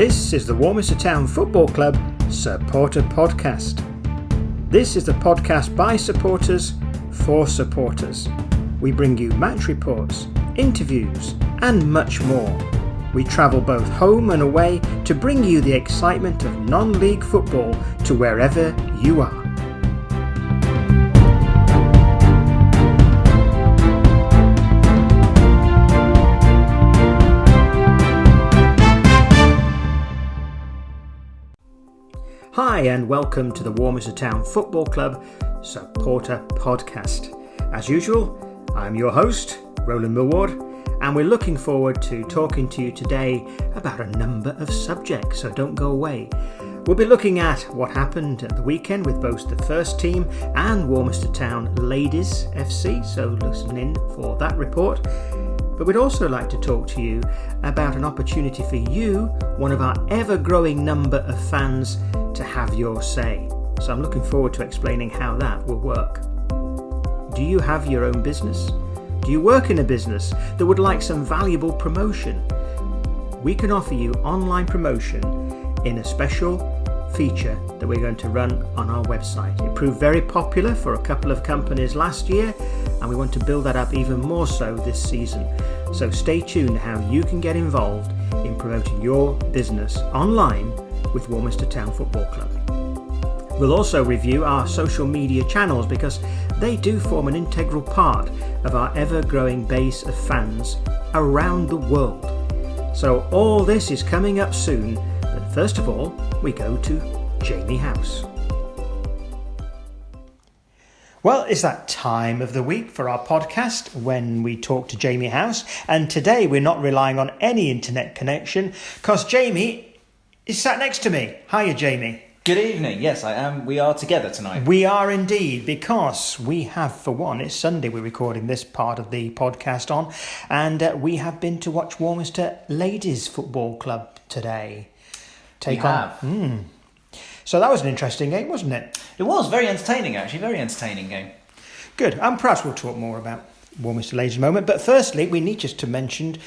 This is the Warminster Town Football Club Supporter Podcast. This is the podcast by supporters for supporters. We bring you match reports, interviews and much more. We travel both home and away to bring you the excitement of non-league football to wherever you are. Hi and welcome to the Warminster Town Football Club Supporter Podcast. As usual, I'm your host, Roland Millward, and we're looking forward to talking to you today about a number of subjects, so don't go away. We'll be looking at what happened at the weekend with both the first team and Warminster Town Ladies FC, so listen in for that report. But we'd also like to talk to you about an opportunity for you, one of our ever-growing number of fans, to have your say. So I'm looking forward to explaining how that will work. Do you have your own business? Do you work in a business that would like some valuable promotion? We can offer you online promotion in a special feature that we're going to run on our website. It proved very popular for a couple of companies last year, and we want to build that up even more so this season. So stay tuned how you can get involved in promoting your business online with Warminster Town Football Club. We'll also review our social media channels because they do form an integral part of our ever-growing base of fans around the world. So all this is coming up soon, but first of all, we go to Jamie House. Well, it's that time of the week for our podcast when we talk to Jamie House, and today we're not relying on any internet connection because Jamie is sat next to me. Hiya, Jamie. Good evening. Yes, I am. We are together tonight. We are indeed, because we have, for one, it's Sunday we're recording this part of the podcast on, and we have been to watch Warminster Ladies Football Club today. So that was an interesting game, wasn't it? It was very entertaining, actually. Very entertaining game. Good. And perhaps we'll talk more about Warminster Ladies in a moment. But firstly, we need just to mention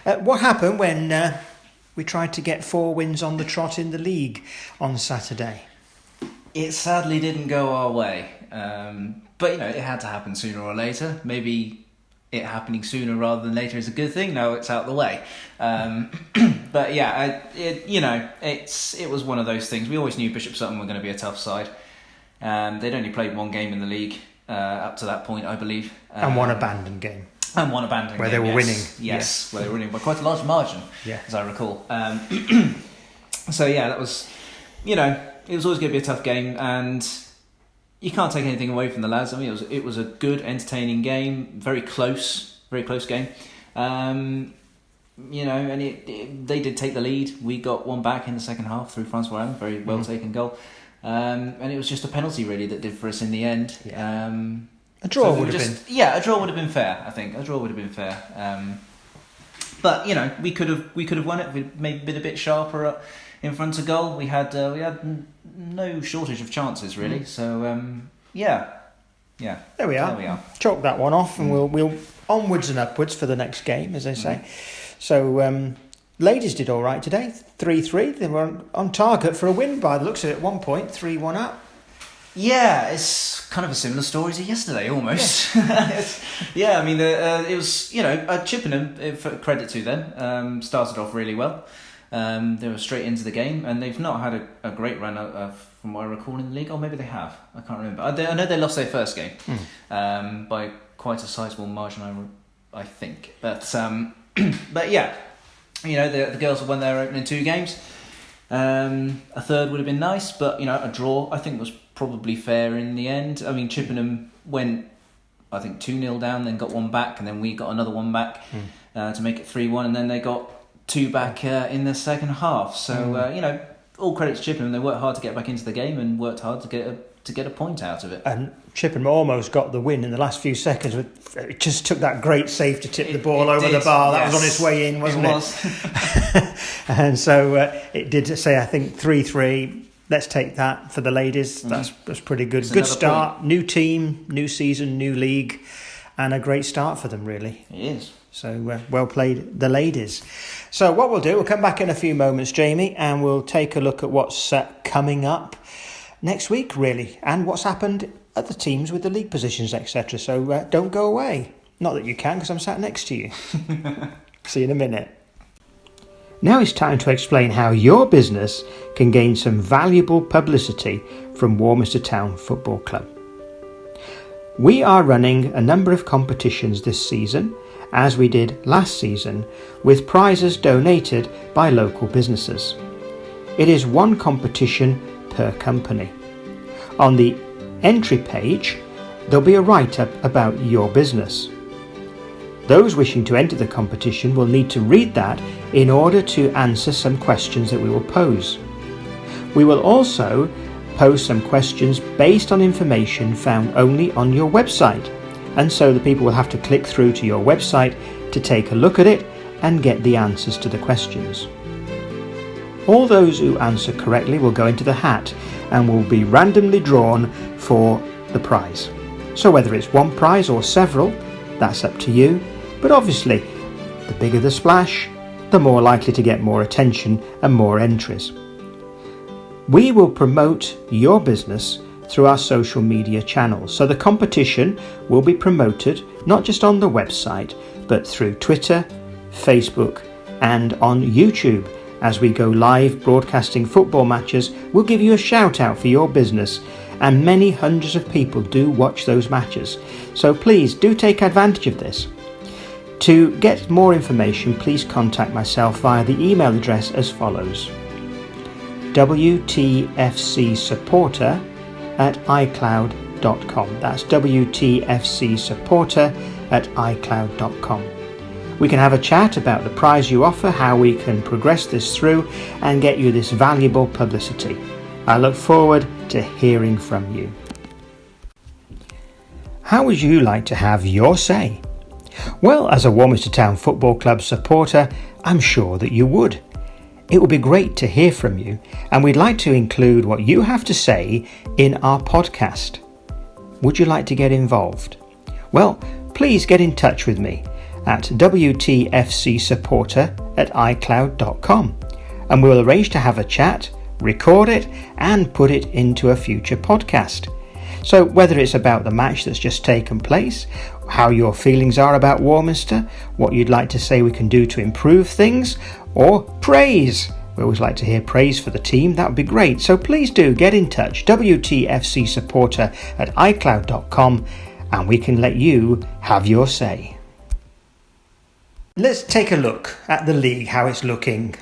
what happened when we tried to get 4 wins on the trot in the league on Saturday. It sadly didn't go our way. But, it had to happen sooner or later. Maybe it happening sooner rather than later is a good thing. Now it's out of the way. But yeah, it was one of those things. We always knew Bishop Sutton were going to be a tough side. They'd only played one game in the league up to that point, I believe. And one abandoned game. Where they were winning. Yes, where they were winning by quite a large margin, as I recall. So yeah, that was, it was always going to be a tough game, and you can't take anything away from the lads. I mean, it was a good, entertaining game, very close game. And they did take the lead. We got one back in the second half through Francois Allen, very well taken goal. And it was just a penalty really that did for us in the end. Yeah. A draw would have been. Yeah, a draw would have been fair. I think a draw would have been fair. But we could have won it. We maybe been a bit sharper in front of goal. We had no shortage of chances really. So yeah. There we are. Chalk that one off, and we'll onwards and upwards for the next game, as they say. So ladies did all right today. 3-3. They were on target for a win by the looks of it. At one point, 3-1 up. Yeah, it's kind of a similar story to yesterday, almost. Yeah, I mean, it was, Chippenham, for credit to them, started off really well. They were straight into the game, and they've not had a great run from what I recall in the league. Or maybe they have. I can't remember. I know they lost their first game by quite a sizable margin, I think. But yeah, the girls have won their opening 2 games. A third would have been nice, but a draw I think was probably fair in the end. I mean, Chippenham went, I think, 2-0 down, then got one back, and then we got another one back to make it 3-1, and then they got 2 back in the second half. So all credit to Chippenham. They worked hard to get back into the game and worked hard to get a point out of it. And Chippenham almost got the win in the last few seconds. It just took that great save to tip the ball over the bar. That was on its way in, wasn't it? It was. And so it did say, I think, 3-3. Let's take that for the ladies. That's pretty good. Good start. Point. New team, new season, new league, and a great start for them, really. It is. So well played, the ladies. So what we'll do, we'll come back in a few moments, Jamie, and we'll take a look at what's coming up next week, really, and what's happened at the teams with the league positions, etc. So don't go away. Not that you can, because I'm sat next to you. See you in a minute. Now it's time to explain how your business can gain some valuable publicity from Warminster Town Football Club. We are running a number of competitions this season, as we did last season, with prizes donated by local businesses. It is one competition per company. On the entry page, there'll be a write-up about your business. Those wishing to enter the competition will need to read that in order to answer some questions that we will pose. We will also pose some questions based on information found only on your website, and so the people will have to click through to your website to take a look at it and get the answers to the questions. All those who answer correctly will go into the hat and will be randomly drawn for the prize. So whether it's one prize or several, that's up to you. But obviously, the bigger the splash, the more likely to get more attention and more entries. We will promote your business through our social media channels. So the competition will be promoted not just on the website, but through Twitter, Facebook, and on YouTube. As we go live broadcasting football matches, we'll give you a shout out for your business, and many hundreds of people do watch those matches. So please do take advantage of this. To get more information, please contact myself via the email address as follows: wtfcsupporter@icloud.com. That's wtfcsupporter@icloud.com. We can have a chat about the prize you offer, how we can progress this through and get you this valuable publicity. I look forward to hearing from you. How would you like to have your say? Well, as a Warminster Town Football Club supporter, I'm sure that you would. It would be great to hear from you, and we'd like to include what you have to say in our podcast. Would you like to get involved? Well, please get in touch with me at wtfcsupporter@icloud.com, and we'll arrange to have a chat, record it, and put it into a future podcast. So whether it's about the match that's just taken place, how your feelings are about Warminster, what you'd like to say we can do to improve things, or praise. We always like to hear praise for the team. That would be great. So please do get in touch, wtfcsupporter@icloud.com, and we can let you have your say. Let's take a look at the league, how it's looking.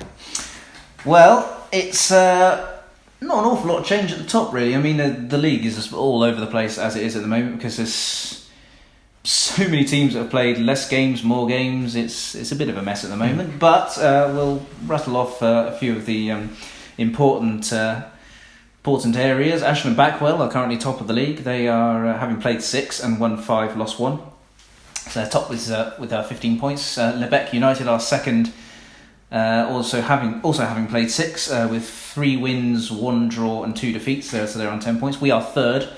Well, it's not an awful lot of change at the top, really. I mean, the league is just all over the place as it is at the moment, because there's so many teams that have played less games, more games. It's a bit of a mess at the moment, but we'll rattle off a few of the important areas. Ashton and Backwell are currently top of the league. They are having played 6 and won 5, lost 1. So they're top with 15 points. Lebec United are second, also having played 6 with 3 wins, 1 draw and 2 defeats. So they're on 10 points. We are third,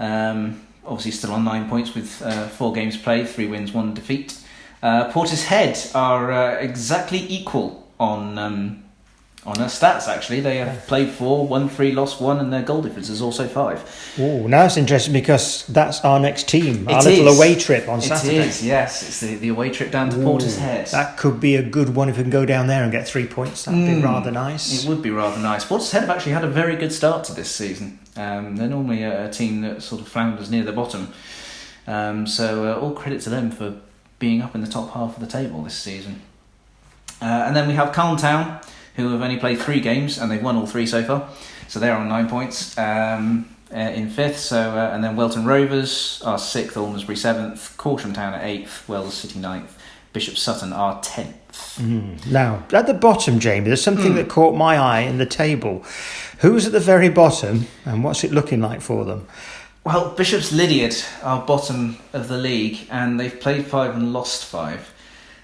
obviously still on 9 points with 4 games played, 3 wins, 1 defeat. Portishead are exactly equal on their stats, actually. They have played 4, won 3, lost 1, and their goal difference is also 5. Oh, now it's interesting because that's our next team, our little away trip on Saturday. It is, yes. It's the away trip down to Portishead. That could be a good one if we can go down there and get 3 points. That would be rather nice. It would be rather nice. Portishead have actually had a very good start to this season. They're normally a team that sort of flounders near the bottom. So all credit to them for being up in the top half of the table this season. And then we have Calne Town, who have only played 3 games and they've won all 3 so far. So they're on 9 points in 5th. So and then Welton Rovers are 6th, Almondsbury 7th, Corsham Town at 8th, Wells City 9th, Bishop Sutton are 10th. Now, at the bottom, Jamie, there's something that caught my eye in the table. Who's at the very bottom and what's it looking like for them? Well, Bishop's Lydiard are bottom of the league and they've played 5 and lost 5.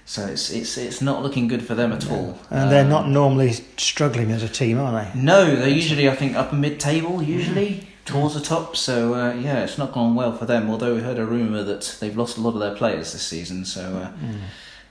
So it's not looking good for them at all. And they're not normally struggling as a team, are they? No, they're usually, I think, upper mid-table, usually, towards the top. So, it's not gone well for them, although we heard a rumour that they've lost a lot of their players this season. So,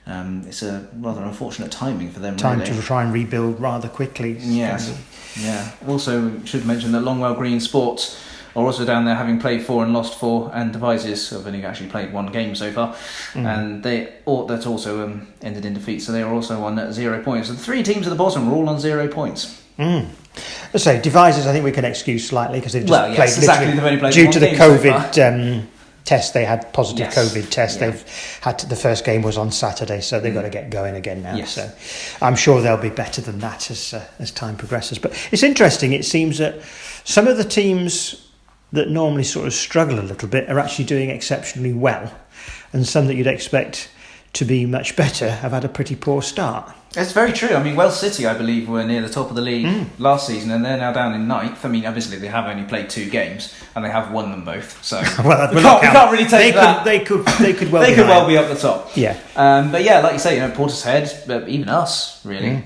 it's a rather unfortunate timing for them. Time really. to try and rebuild rather quickly. Yes. Yeah. Also, should mention that Longwell Green Sports are also down there, having played 4 and lost 4, and Devizes have only actually played 1 game so far, and that's also ended in defeat. So they are also on 0 points. So the 3 teams at the bottom are all on 0 points. So Devizes, I think we can excuse slightly because they've just played exactly. They've only played due 1 to the game COVID so test. They had positive COVID test. Yeah. They've had the first game was on Saturday, so they've got to get going again now. Yes. So I'm sure they'll be better than that as time progresses. But it's interesting. It seems that some of the teams that normally sort of struggle a little bit are actually doing exceptionally well, and some that you'd expect to be much better have had a pretty poor start. It's very true. I mean, Wells City, I believe, were near the top of the league last season, and they're now down in 9th. I mean, obviously they have only played 2 games, and they have won them both. So well, we can't really take that. They could well. They could well be up the top. Yeah. But yeah, like you say, Portishead, even us, really.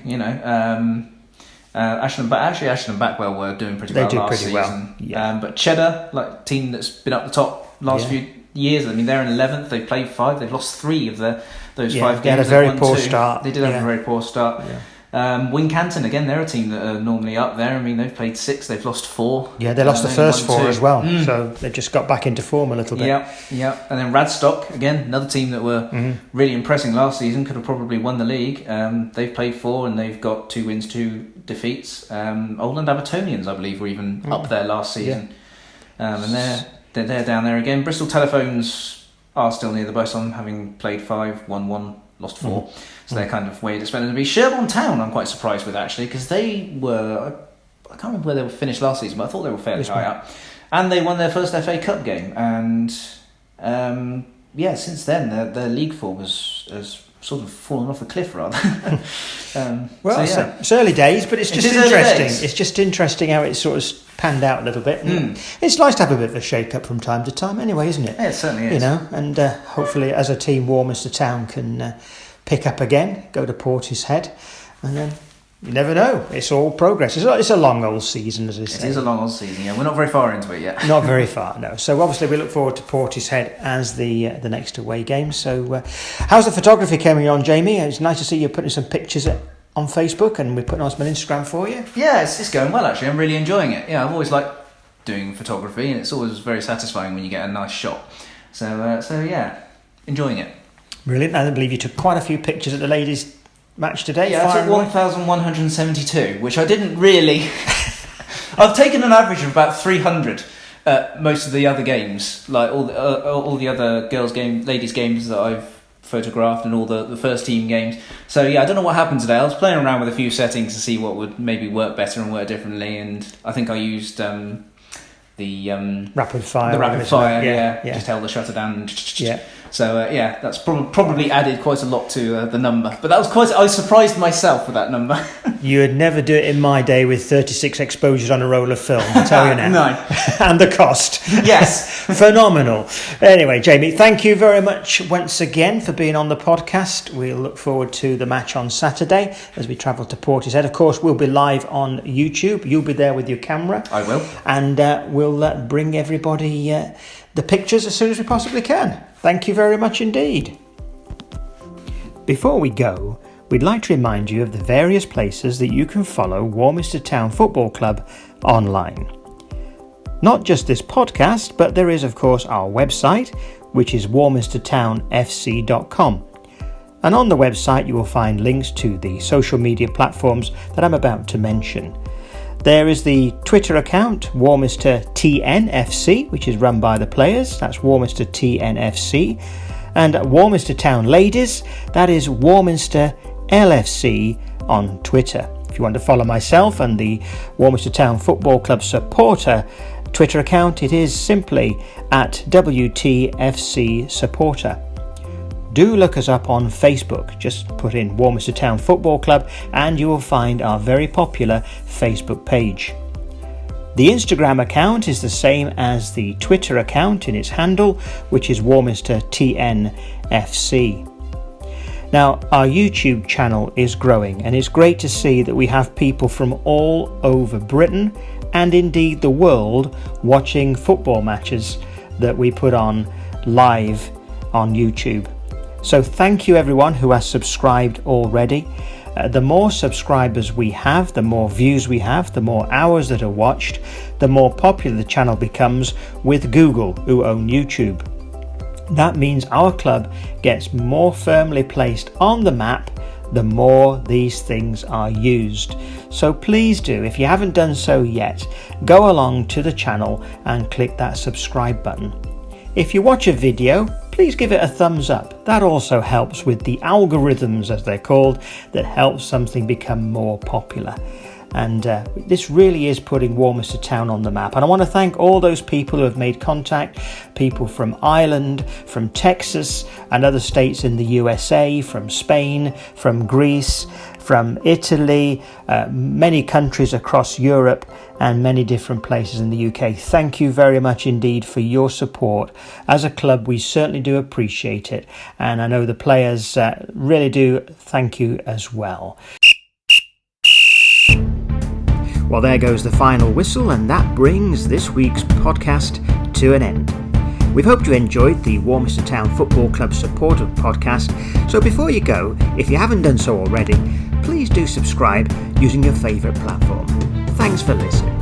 Ashland and Backwell were doing pretty well last season. Well. Yeah. But Cheddar, like team that's been up the top last few years. I mean, they're in 11th. They've played 5. They've lost 3 of those 5 games. They had a very poor start. They did have a very poor start. Yeah. Wincanton, again, they're a team that are normally up there. I mean, they've played 6. They've lost 4. Yeah, they lost the first 4 as well. So they just got back into form a little bit. Yeah. And then Radstock, again, another team that were really impressing last season, could have probably won the league. They've played 4 and they've got 2 wins, 2 defeats. Oldland Abertonians, I believe, were even up there last season. And they're down there again. Bristol Telephones are still near the bottom, having played 5, won 1, lost 4. So they're kind of where you'd expect them to be. Sherborne Town, I'm quite surprised with, actually, because they were... I can't remember where they were finished last season, but I thought they were fairly high up. And they won their first FA Cup game. And, since then, their league form has sort of fallen off a cliff, rather. It's early days, but it's just interesting. It's just interesting how it sort of panned out a little bit. It's nice to have a bit of a shake-up from time to time anyway, isn't it? Yeah, it certainly is. And hopefully as a team, Warminster Town can pick up again, go to Portishead, and then you never know. It's all progress. It's a long old season, as I say. It is a long old season, yeah. We're not very far into it yet. Not very far, no. So obviously we look forward to Portishead as the next away game. So how's the photography coming on, Jamie? It's nice to see you putting some pictures on Facebook, and we're putting on some on Instagram for you. Yeah, it's going well, actually. I'm really enjoying it. Yeah, I've always liked doing photography, and it's always very satisfying when you get a nice shot. So yeah, enjoying it. Brilliant. I believe you took quite a few pictures at the ladies' match today. Yeah, I took 1,172, which I didn't really... I've taken an average of about 300 at most of the other games, like all the other ladies' games that I've photographed, and all the first team games. So yeah, I don't know what happened today. I was playing around with a few settings to see what would maybe work better and work differently, and I think I used the rapid fire. The rapid fire, yeah. Just held the shutter down. Yeah. So that's probably added quite a lot to the number. But that was I surprised myself with that number. You would never do it in my day with 36 exposures on a roll of film, I tell you now. No. And the cost. Yes. Phenomenal. Anyway, Jamie, thank you very much once again for being on the podcast. We'll look forward to the match on Saturday as we travel to Portishead. Of course, we'll be live on YouTube. You'll be there with your camera. I will. And we'll bring everybody the pictures as soon as we possibly can. Thank you very much indeed. Before we go, we'd like to remind you of the various places that you can follow Warminster Town Football Club online. Not just this podcast, but there is of course our website, which is warminstertownfc.com. And on the website you will find links to the social media platforms that I'm about to mention. There is the Twitter account, Warminster TNFC, which is run by the players. That's Warminster TNFC. And Warminster Town Ladies, that is Warminster LFC on Twitter. If you want to follow myself and the Warminster Town Football Club supporter Twitter account, it is simply at WTFC supporter. Do look us up on Facebook. Just put in Warminster Town Football Club and you will find our very popular Facebook page. The Instagram account is the same as the Twitter account in its handle, which is Warminster TNFC. Now, our YouTube channel is growing, and it's great to see that we have people from all over Britain and indeed the world watching football matches that we put on live on YouTube. So thank you everyone who has subscribed already. The more subscribers we have, the more views we have, the more hours that are watched, the more popular the channel becomes with Google, who own YouTube. That means our club gets more firmly placed on the map the more these things are used. So please do, if you haven't done so yet, go along to the channel and click that subscribe button. If you watch a video, please give it a thumbs up. That also helps with the algorithms, as they're called, that helps something become more popular. And this really is putting Warminster Town on the map. And I want to thank all those people who have made contact, people from Ireland, from Texas and other states in the USA, from Spain, from Greece, from Italy, many countries across Europe and many different places in the UK. Thank you very much indeed for your support. As a club, we certainly do appreciate it. And I know the players really do thank you as well. Well, there goes the final whistle, and that brings this week's podcast to an end. We've hoped you enjoyed the Warminster Town Football Club supporter podcast. So before you go, if you haven't done so already, please do subscribe using your favourite platform. Thanks for listening.